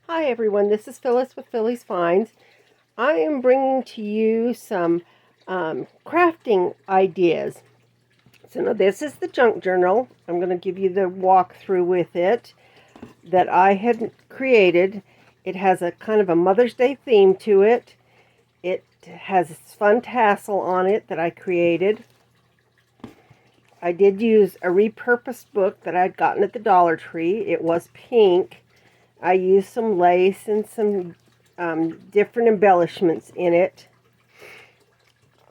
Hi everyone, this is Phyllis with Phyllis Finds. I am bringing to you some crafting ideas. So now this is the junk journal. I'm going to give you the walkthrough with it that I had created. It has a kind of a Mother's Day theme to it. It has this fun tassel on it that I created. I did use a repurposed book that I'd gotten at the Dollar Tree. It was pink. I used some lace and some different embellishments in it.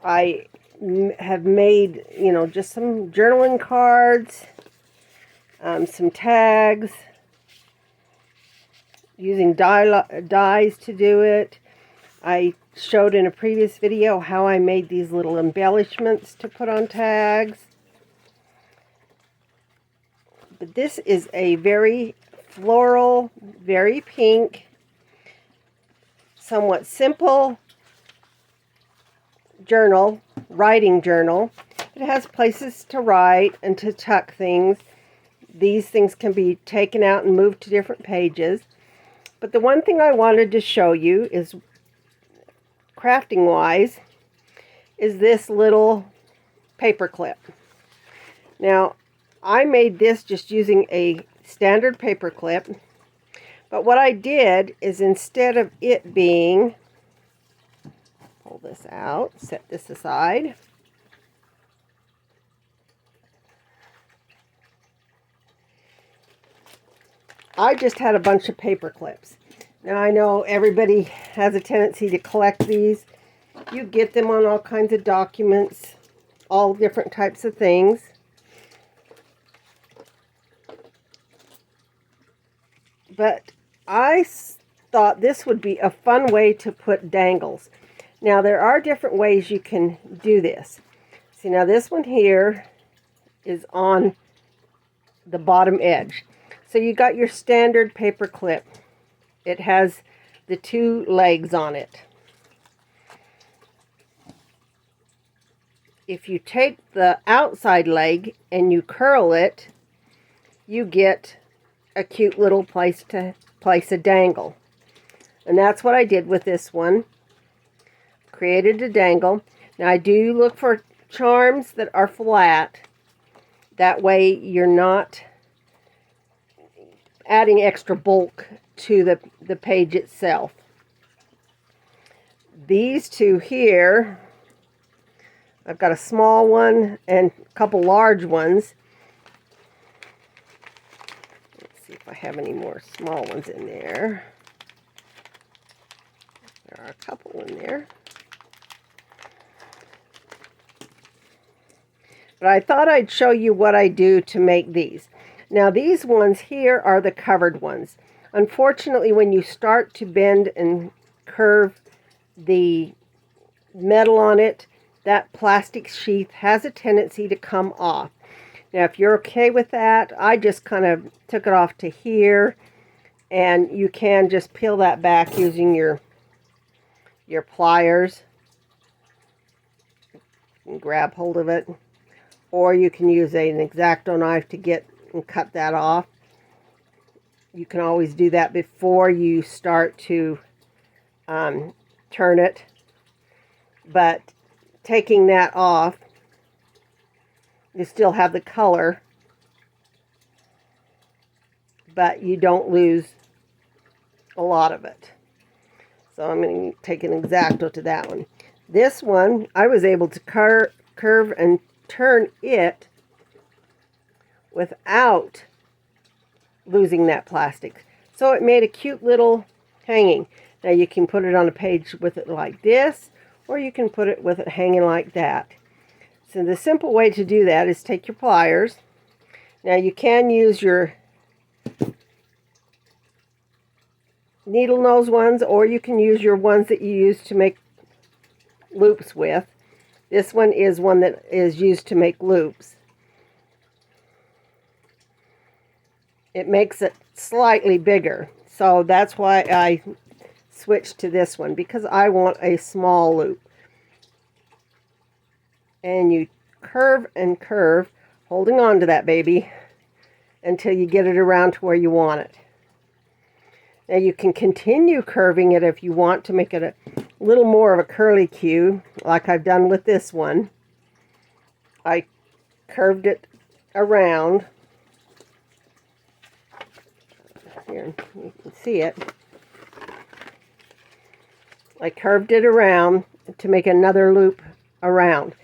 I have made, just some journaling cards, some tags, using dies to do it. I showed in a previous video how I made these little embellishments to put on tags. But this is a very floral, very pink, somewhat simple journal, writing journal. It has places to write and to tuck things. These things can be taken out and moved to different pages. But the one thing I wanted to show you is, crafting wise, is this little paper clip. Now, I made this just using a standard paper clip, but what I did is, instead of it being, pull this out, set this aside, I just had a bunch of paper clips. Now I know everybody has a tendency to collect these. You get them on all kinds of documents, all different types of things. But I thought this would be a fun way to put dangles. Now there are different ways you can do this. See, now this one here is on the bottom edge. So you got your standard paper clip. It has the two legs on it. If you take the outside leg and you curl it, you get a cute little place to place a dangle. And that's what I did with this one. Created a dangle. Now I do look for charms that are flat. That way you're not adding extra bulk to the page itself. These two here, I've got a small one and a couple large ones. Let's see if I have any more small ones in there. There are a couple in there. But I thought I'd show you what I do to make these. Now these ones here are the covered ones. Unfortunately, when you start to bend and curve the metal on it, that plastic sheath has a tendency to come off. Now if you're okay with that, I just kind of took it off to here, and you can just peel that back using your pliers and grab hold of it, or you can use an X-Acto knife to get and cut that off. You can always do that before you start to turn it. But taking that off, you still have the color, but you don't lose a lot of it. So I'm going to take an X-Acto to that one. This one, I was able to curve and turn it without losing that plastic. So it made a cute little hanging. Now you can put it on a page with it like this, or you can put it with it hanging like that. So the simple way to do that is take your pliers. Now you can use your needle nose ones, or you can use your ones that you use to make loops with. This one is one that is used to make loops. It makes it slightly bigger, so that's why I switched to this one, because I want a small loop. And you curve and curve, holding on to that baby until you get it around to where you want it. Now you can continue curving it if you want to make it a little more of a curly Q, like I've done with this one. I curved it around. Here, you can see it. I curved it around to make another loop around.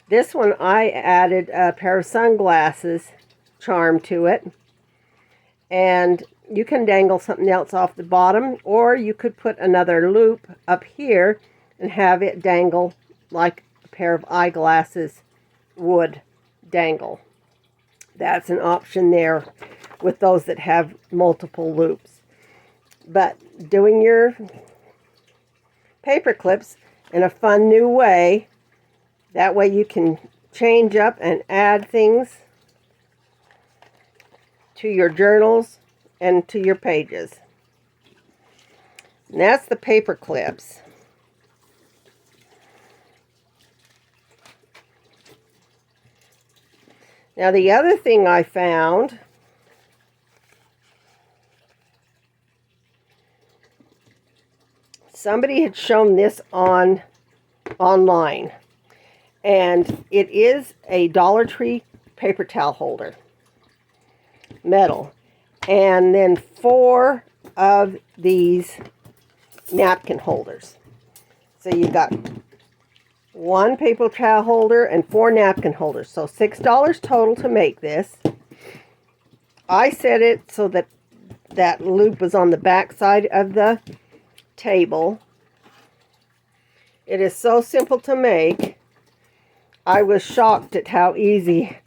This one I added a pair of sunglasses charm to it. And you can dangle something else off the bottom, or you could put another loop up here and have it dangle like a pair of eyeglasses would dangle. That's an option there with those that have multiple loops. But doing your paper clips in a fun new way, that way you can change up and add things to your journals and to your pages. And that's the paper clips. Now the other thing I found, somebody had shown this online, and it is a Dollar Tree paper towel holder, metal, and then 4 of these napkin holders. So you got 1 paper towel holder and 4 napkin holders, so $6 total to make this. I set it so that that loop was on the back side of the table. It is so simple to make. I was shocked at how easy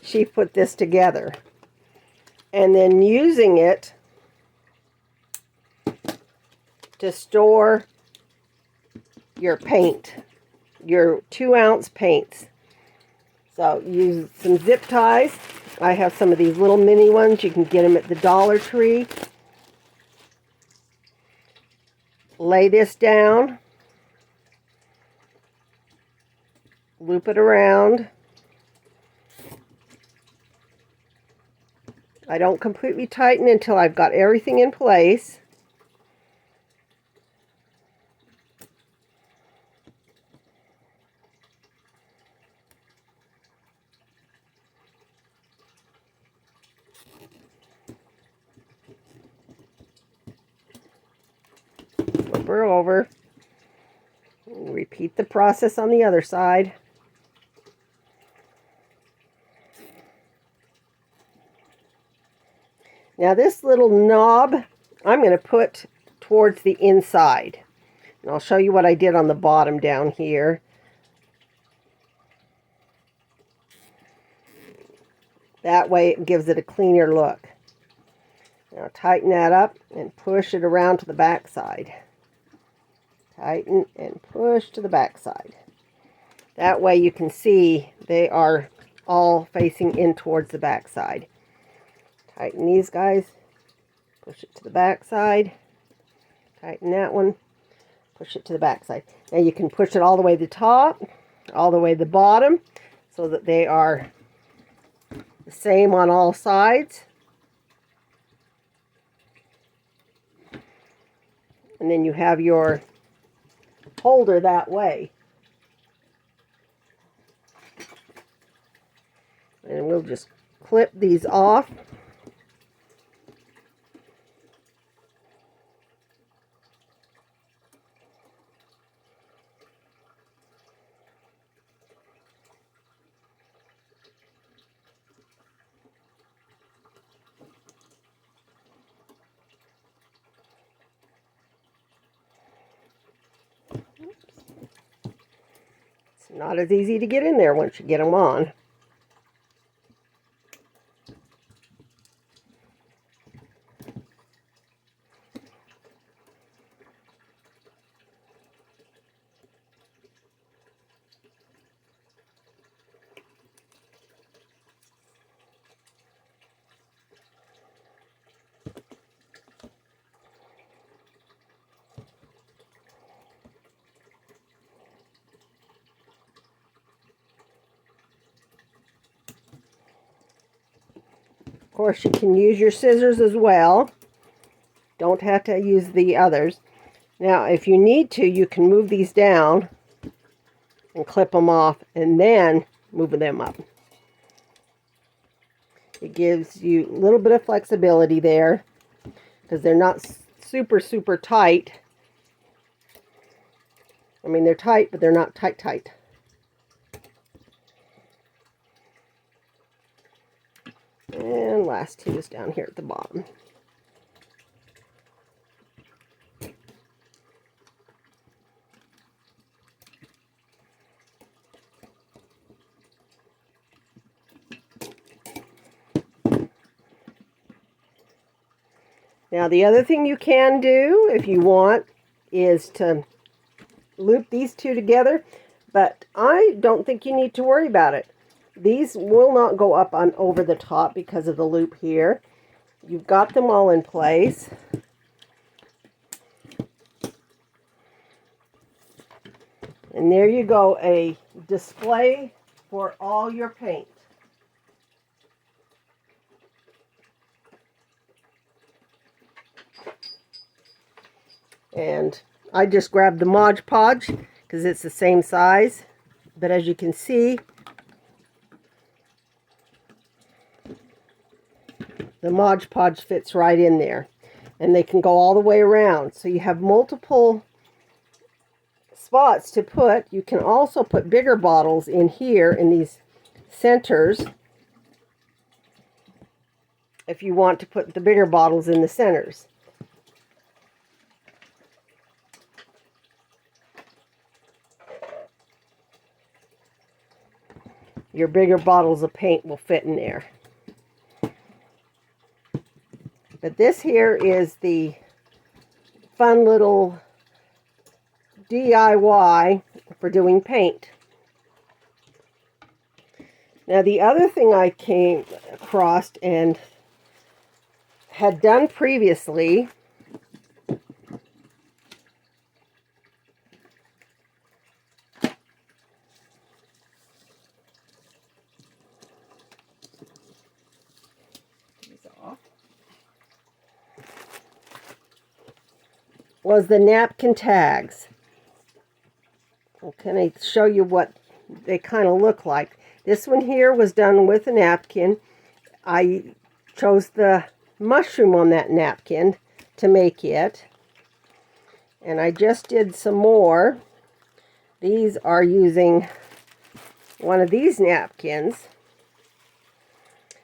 she put this together. And then using it to store your paint, your 2-ounce paints. So use some zip ties. I have some of these little mini ones. You can get them at the Dollar Tree. Lay this down. Loop it around. I don't completely tighten until I've got everything in place. Flip her over. Repeat the process on the other side. Now this little knob I'm going to put towards the inside. And I'll show you what I did on the bottom down here. That way it gives it a cleaner look. Now tighten that up and push it around to the back side. Tighten and push to the back side. That way you can see they are all facing in towards the back side. Tighten these guys, push it to the back side, tighten that one, push it to the back side. Now you can push it all the way to the top, all the way to the bottom, so that they are the same on all sides. And then you have your holder that way. And we'll just clip these off. It's not as easy to get in there once you get them on. Of course, you can use your scissors as well. Don't have to use the others. Now, if you need to, you can move these down and clip them off and then move them up. It gives you a little bit of flexibility there because they're not super, super tight. I mean, they're tight, but they're not tight, tight. And last two is down here at the bottom. Now, the other thing you can do, if you want, is to loop these two together, but I don't think you need to worry about it. These will not go up on over the top because of the loop here. You've got them all in place. And there you go, a display for all your paint. And I just grabbed the Mod Podge because it's the same size. But as you can see, the Mod Podge fits right in there. And they can go all the way around. So you have multiple spots to put. You can also put bigger bottles in here in these centers if you want to put the bigger bottles in the centers. Your bigger bottles of paint will fit in there. But this here is the fun little DIY for doing paint. Now, the other thing I came across and had done previously was the napkin tags. Can I show you what they kind of look like? This one here was done with a napkin. I chose the mushroom on that napkin to make it. And I just did some more. These are using one of these napkins.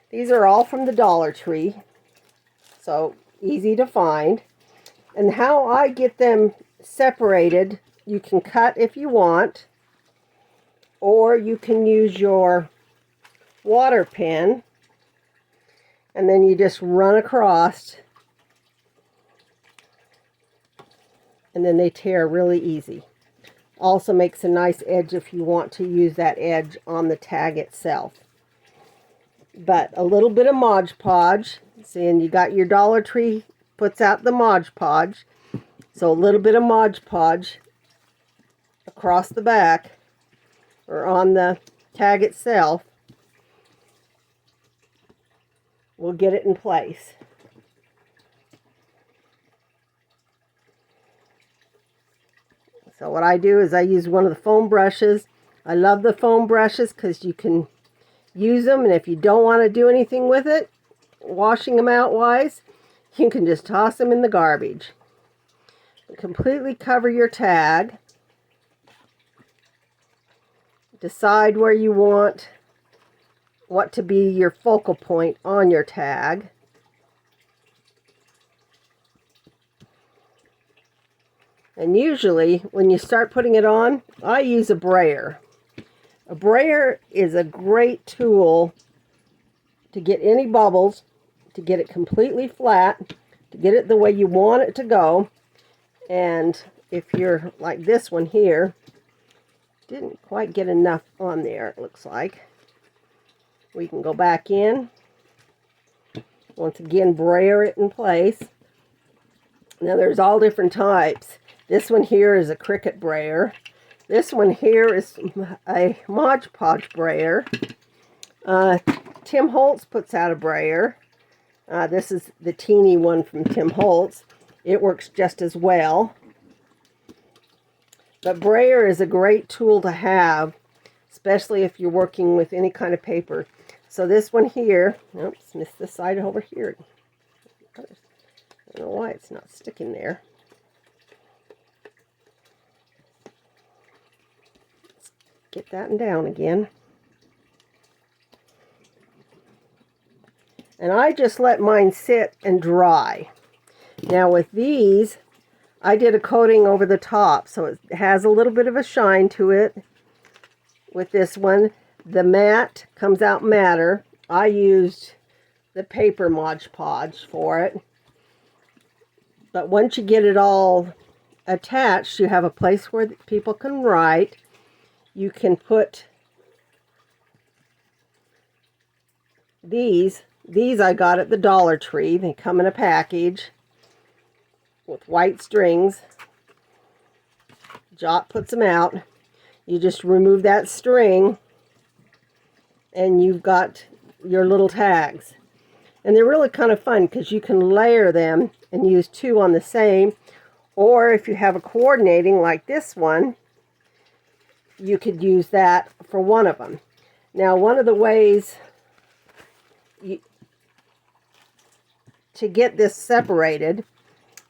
These are all from the Dollar Tree, so easy to find. And how I get them separated, you can cut if you want, or you can use your water pen, and then you just run across, and then they tear really easy. Also makes a nice edge if you want to use that edge on the tag itself. But a little bit of Mod Podge, seeing you got your Dollar Tree puts out the Mod Podge, so a little bit of Mod Podge across the back or on the tag itself will get it in place. So what I do is I use one of the foam brushes. I love the foam brushes because you can use them, and if you don't want to do anything with it, washing them out wise, you can just toss them in the garbage. Completely cover your tag. Decide where you want what to be your focal point on your tag. And usually when you start putting it on, I use a brayer. A brayer is a great tool to get any bubbles, to get it completely flat, to get it the way you want it to go. And if you're like this one here, didn't quite get enough on there, it looks like. We can go back in. Once again, brayer it in place. Now there's all different types. This one here is a Cricut brayer. This one here is a Mod Podge brayer. Tim Holtz puts out a brayer. This is the teeny one from Tim Holtz. it works just as well. But brayer is a great tool to have, especially if you're working with any kind of paper. So this one here, oops, missed this side over here. I don't know why it's not sticking there. Let's get that down again. And I just let mine sit and dry. Now with these, I did a coating over the top, so it has a little bit of a shine to it. With this one, the matte comes out matter. I used the paper Mod Podge for it. But once you get it all attached, you have a place where people can write. You can put these I got at the Dollar Tree. They come in a package with white strings. Jot puts them out. You just remove that string and you've got your little tags. And they're really kind of fun because you can layer them and use two on the same. Or if you have a coordinating like this one, you could use that for one of them. Now, one of the ways to get this separated,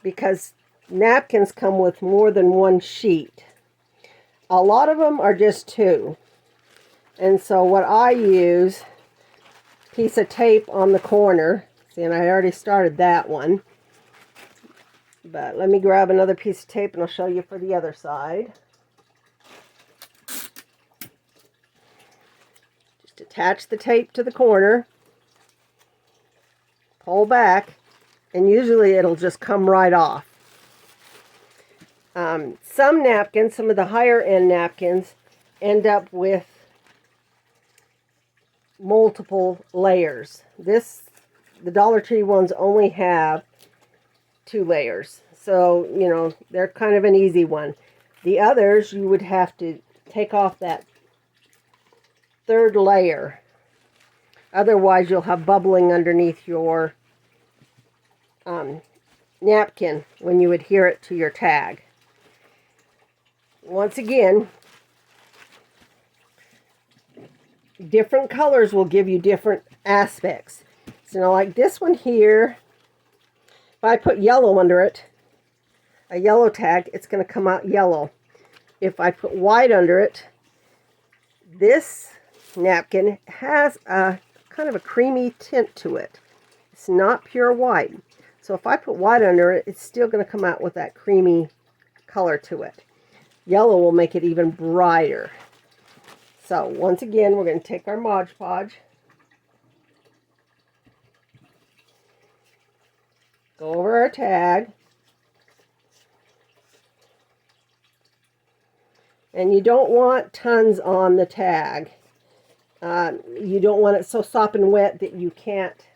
because napkins come with more than one sheet. A lot of them are just two. And so what I use, piece of tape on the corner. See, and I already started that one. But let me grab another piece of tape and I'll show you for the other side. Just attach the tape to the corner. Pull back. And usually it'll just come right off. Some napkins, some of the higher end napkins, end up with multiple layers. The Dollar Tree ones only have 2 layers. So, you know, they're kind of an easy one. The others, you would have to take off that 3rd layer. Otherwise, you'll have bubbling underneath your napkin when you adhere it to your tag. Once again, different colors will give you different aspects. So now, like this one here, if I put yellow under it, a yellow tag, it's going to come out yellow. If I put white under it, this napkin has a kind of a creamy tint to it. It's not pure white. So if I put white under it, it's still going to come out with that creamy color to it. Yellow will make it even brighter. So once again, we're going to take our Mod Podge, go over our tag, and you don't want tons on the tag. You don't want it so sopping wet that you can't,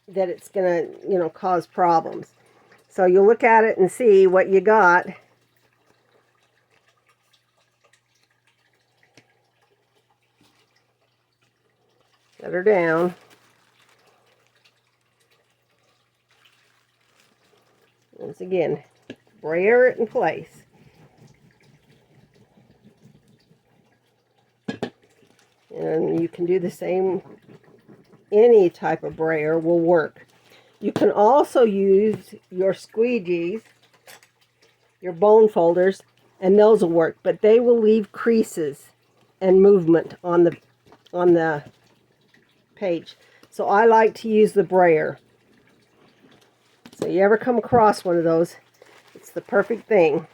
that it's going to, you know, cause problems. So you'll look at it and see what you got. Set her down. Once again, brayer it in place. And you can do the same. Any type of brayer will work. You can also use your squeegees, your bone folders, and those will work, but they will leave creases and movement on the page. So I like to use the brayer. So you ever come across one of those, it's the perfect thing.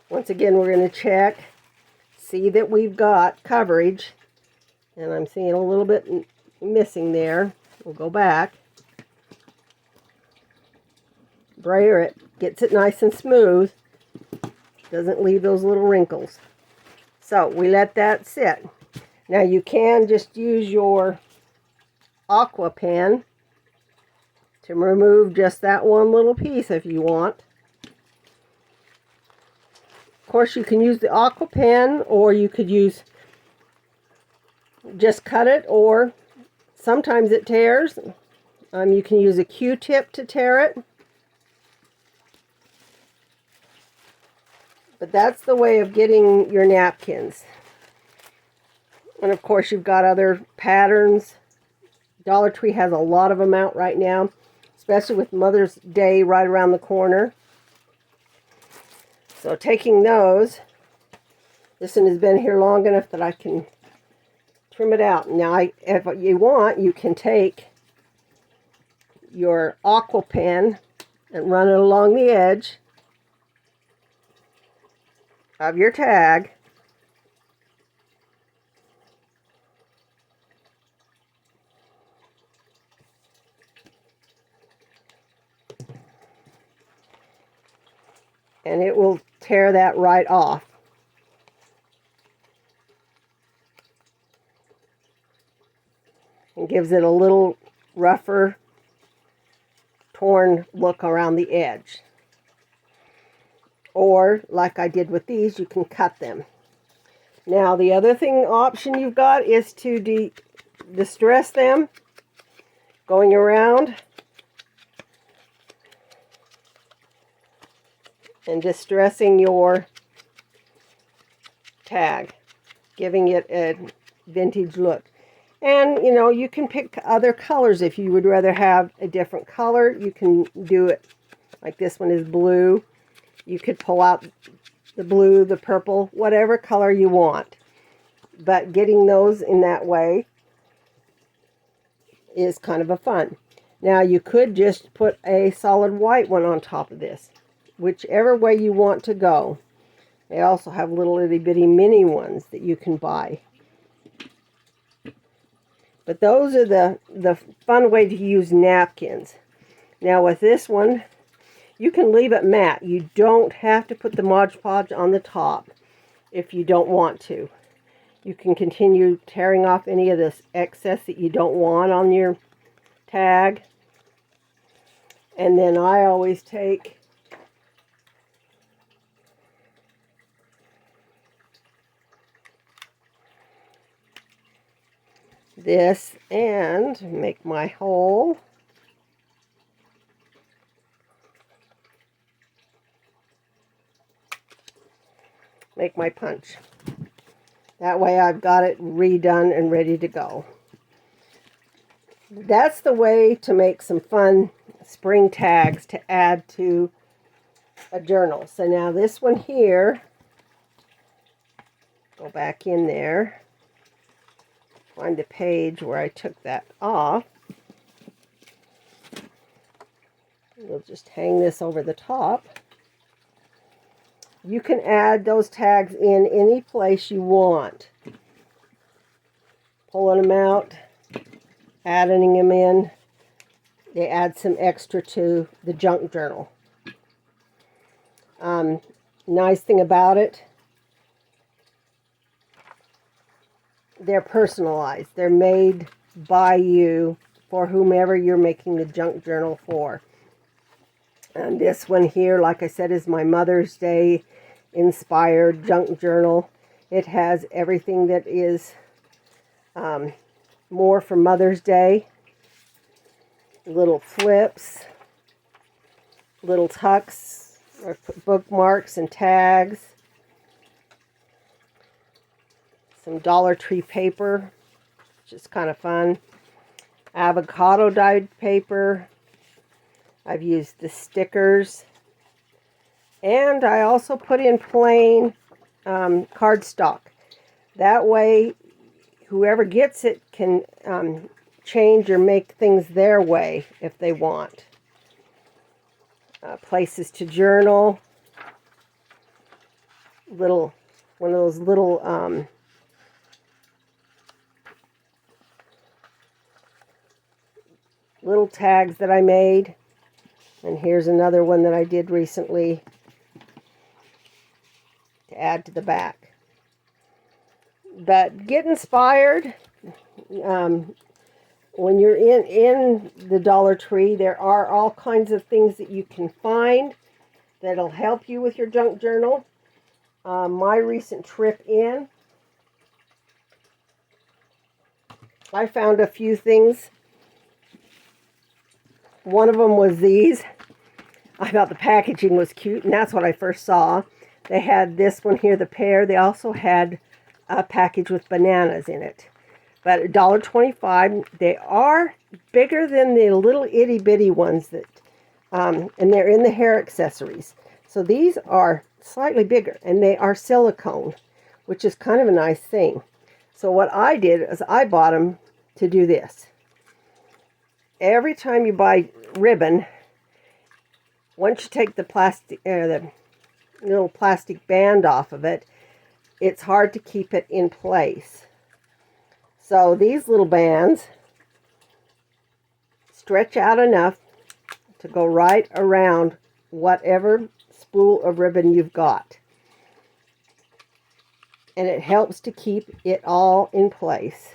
Once again, we're going to check, see that we've got coverage, and I'm seeing a little bit missing there. We'll go back, brayer it, gets it nice and smooth, doesn't leave those little wrinkles. So we let that sit. Now you can just use your aqua pen to remove just that one little piece if you want. Of course, you can use the aqua pen, or you could use, just cut it, or sometimes it tears You can use a Q-tip to tear it. But that's the way of getting your napkins. And of course you've got other patterns. Dollar Tree has a lot of them out right now, especially with Mother's Day right around the corner. So taking those, this one has been here long enough that I can trim it out. Now, if you want, you can take your aqua pen and run it along the edge of your tag. And it will tear that right off. And gives it a little rougher, torn look around the edge. Or, like I did with these, you can cut them. Now, the other option you've got is to distress them, going around and distressing your tag, giving it a vintage look. And, you know, you can pick other colors. If you would rather have a different color, you can do it. Like this one is blue. You could pull out the blue, the purple, whatever color you want. But getting those in that way is kind of a fun. Now, you could just put a solid white one on top of this. Whichever way you want to go. They also have little itty bitty mini ones that you can buy. But those are the fun way to use napkins. Now with this one, you can leave it matte. You don't have to put the Mod Podge on the top if you don't want to. You can continue tearing off any of this excess that you don't want on your tag. And then I always take this and make my hole. Make my punch. That way I've got it redone and ready to go. That's the way to make some fun spring tags to add to a journal. So now this one here, go back in there. Find the page where I took that off. We'll just hang this over the top. You can add those tags in any place you want. Pulling them out, adding them in. They add some extra to the junk journal. Nice thing about it, they're personalized. They're made by you for whomever you're making the junk journal for. And this one here, like I said, is my Mother's Day inspired junk journal. It has everything that is more for Mother's Day. Little flips, little tucks, or bookmarks and tags. Some Dollar Tree paper, which is kind of fun. Avocado dyed paper. I've used the stickers. And I also put in plain cardstock. That way, whoever gets it can change or make things their way if they want. Places to journal. One of those little little tags that I made. And here's another one that I did recently to add to the back. But get inspired. When you're in the Dollar Tree, there are all kinds of things that you can find that'll help you with your junk journal. My recent trip in, I found a few things One of them was these. I thought the packaging was cute, and that's what I first saw. They had this one here, the pear. They also had a package with bananas in it. But $1.25. They are bigger than the little itty bitty ones that, and they're in the hair accessories. So these are slightly bigger, and they are silicone, which is kind of a nice thing. So what I did is I bought them to do this. Every time you buy ribbon, once you take the plastic, the little plastic band off of it, it's hard to keep it in place. So these little bands stretch out enough to go right around whatever spool of ribbon you've got. And it helps to keep it all in place.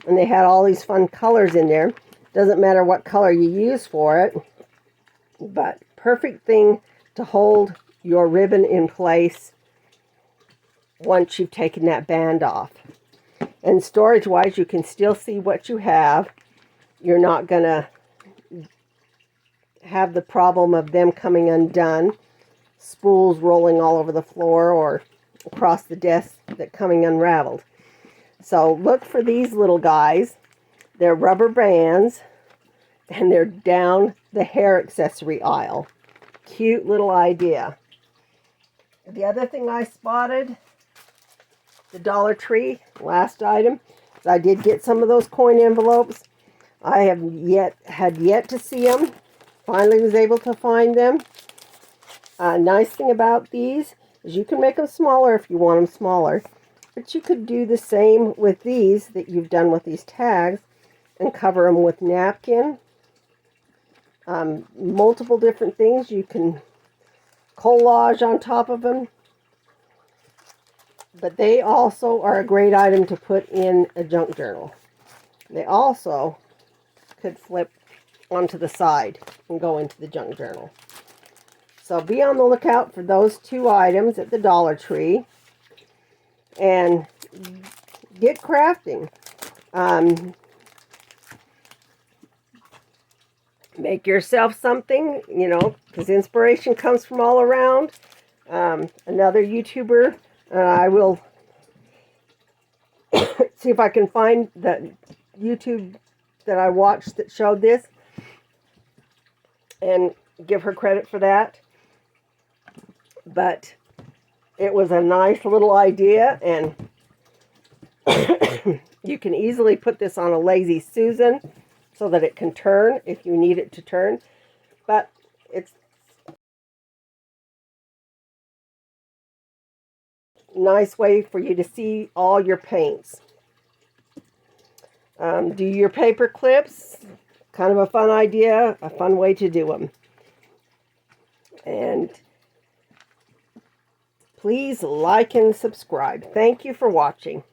And they had all these fun colors in there. Doesn't matter what color you use for it, but perfect thing to hold your ribbon in place once you've taken that band off. And storage wise, you can still see what you have. You're not gonna have the problem of them coming undone, spools rolling all over the floor or across the desk that coming unraveled. So look for these little guys. They're rubber bands, and they're down the hair accessory aisle. Cute little idea. The other thing I spotted, the Dollar Tree, last item, is I did get some of those coin envelopes. I have had yet to see them. Finally was able to find them. Nice thing about these is you can make them smaller if you want them smaller. But you could do the same with these that you've done with these tags and cover them with napkin. Multiple different things. You can collage on top of them. But they also are a great item to put in a junk journal. They also could flip onto the side and go into the junk journal. So be on the lookout for those two items at the Dollar Tree. And get crafting. Make yourself something, you know, because inspiration comes from all around. Another YouTuber, I will see if I can find the YouTube that I watched that showed this and give her credit for that. But it was a nice little idea, and you can easily put this on a Lazy Susan so that it can turn if you need it to turn. But it's a nice way for you to see all your paints. Do your paper clips. Kind of a fun idea, a fun way to do them. And please like and subscribe. Thank you for watching.